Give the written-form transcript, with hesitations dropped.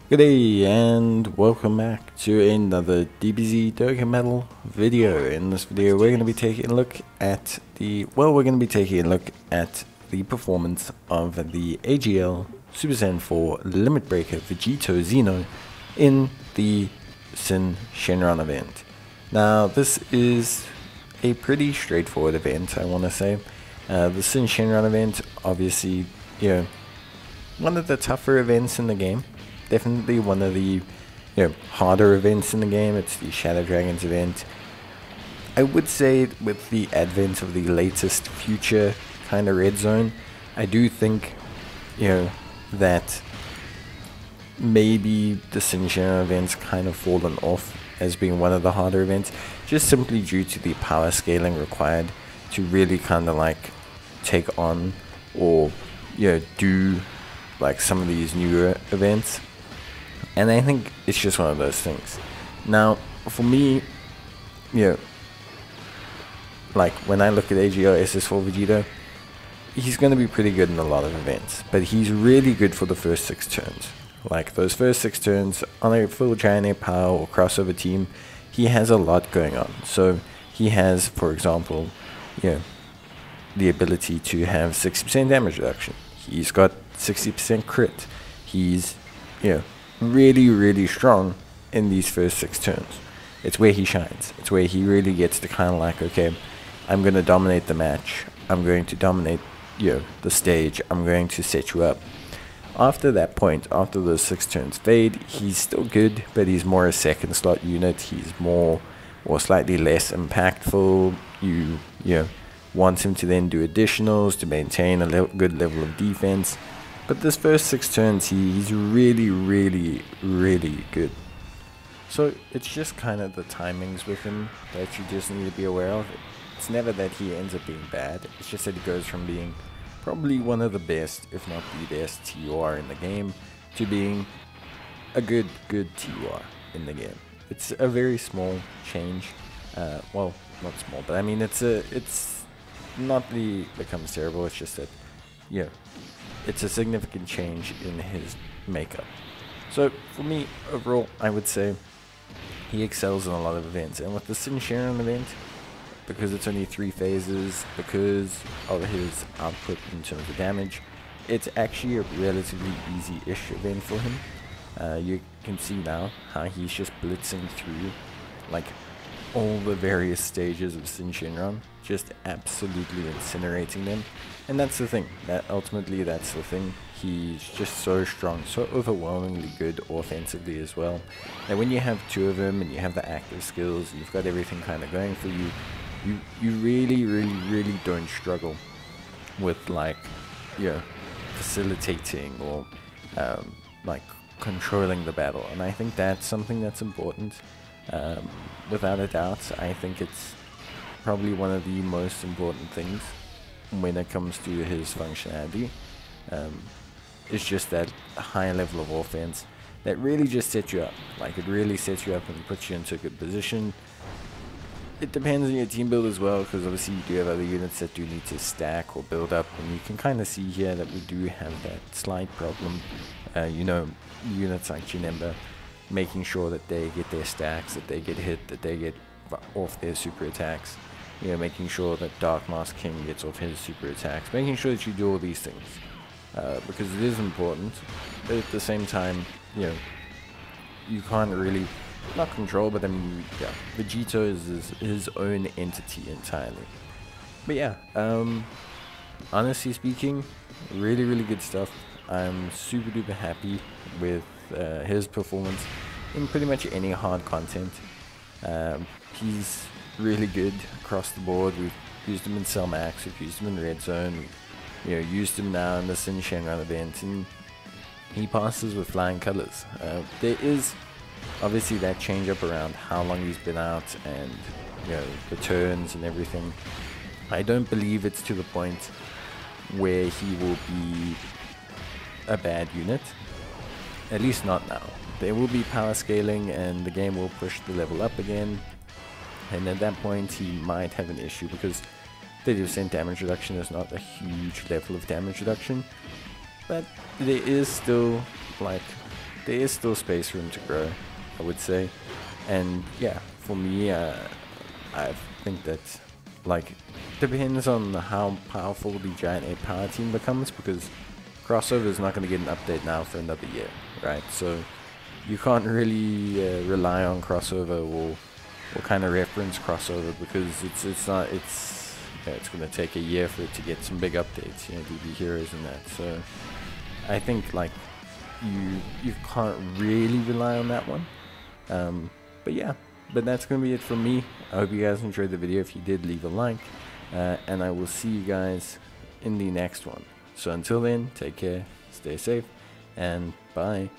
Good day and welcome back to another Dbz Dokkan Metal video. In this video we're going to be taking a look at the performance of the AGL Super Saiyan 4 Limit Breaker Vegito Xeno in the Syn Shenron event. Now this is a pretty straightforward event, I want to say. The Syn Shenron event, obviously, one of the tougher events in the game. Definitely one of the harder events in the game. It's the Shadow Dragons event. I would say with the advent of the latest future kind of red zone, I do think that maybe the Syn Shenron event's kind of fallen off as being one of the harder events, just simply due to the power scaling required to really kind of like take on or do like some of these newer events. And I think it's just one of those things. Now, for me, like when I look at AGL SS4 Vegito, he's going to be pretty good in a lot of events. But he's really good for the first 6 turns. Like those first 6 turns on a full Giant Ape Power or crossover team, he has a lot going on. So he has, for example, the ability to have 60% damage reduction. He's got 60% crit. He's, really strong in these first 6 turns. It's where he shines. It's where he really gets to kind of like, okay, I'm going to dominate the match. I'm going to dominate, the stage. I'm going to set you up. After that point, after those 6 turns fade, he's still good, but he's more a second slot unit. He's more or slightly less impactful. You want him to then do additionals to maintain a good level of defense. But this first 6 turns, he's really good. So it's just kind of the timings with him that you just need to be aware of. It's never that he ends up being bad. It's just that he goes from being probably one of the best, if not the best TUR in the game, to being a good TUR in the game. It's a very small change. Well, not small, but I mean it's not that he becomes terrible. It's just that it's a significant change in his makeup. So for me, overall, I would say he excels in a lot of events. And with the Syn Shenron event, because it's only 3 phases, because of his output in terms of damage, it's actually a relatively easy-ish event for him. You can see now how he's just blitzing through like all the various stages of Syn Shenron, just absolutely incinerating them. And that's the thing, ultimately that's the thing. He's just so strong, so overwhelmingly good offensively as well, that when you have 2 of them and you have the active skills, you've got everything kind of going for you, you really don't struggle with like facilitating or like controlling the battle. And I think that's something that's important. Without a doubt, I think it's probably one of the most important things when it comes to his functionality. It's just that high level of offense that really just sets you up. Like it really sets you up and puts you into a good position. It depends on your team build as well, because obviously you do have other units that do need to stack or build up, and you can kind of see here that we do have that slight problem. Units like Janemba, making sure that they get their stacks, that they get hit, that they get off their super attacks, making sure that Dark Mask King gets off his super attacks, making sure that you do all these things, because it is important. But at the same time, you can't really, not control, but I mean, Vegito is his own entity entirely. But honestly speaking, really good stuff. I'm super duper happy with his performance in pretty much any hard content. He's really good across the board. We've used him in Cell Max, we've used him in Red Zone, we've used him now in the Syn Shenron event, and he passes with flying colors. There is obviously that change up around how long he's been out and the turns and everything. I don't believe it's to the point where he will be a bad unit, at least not now. There will be power scaling and the game will push the level up again, and at that point he might have an issue because 30% damage reduction is not a huge level of damage reduction, but there is still like there is still space for him to grow, I would say. And yeah, for me, I think that, like, depends on how powerful the Giant Ape Power Team becomes, because Crossover is not going to get an update now for another year, right? So you can't really rely on Crossover or kind of reference Crossover, because it's going to take a year for it to get some big updates, DB Heroes and that. So I think, like, you can't really rely on that one. But yeah, but that's going to be it from me. I hope you guys enjoyed the video. If you did, leave a like, and I will see you guys in the next one. So until then, take care, stay safe, and bye.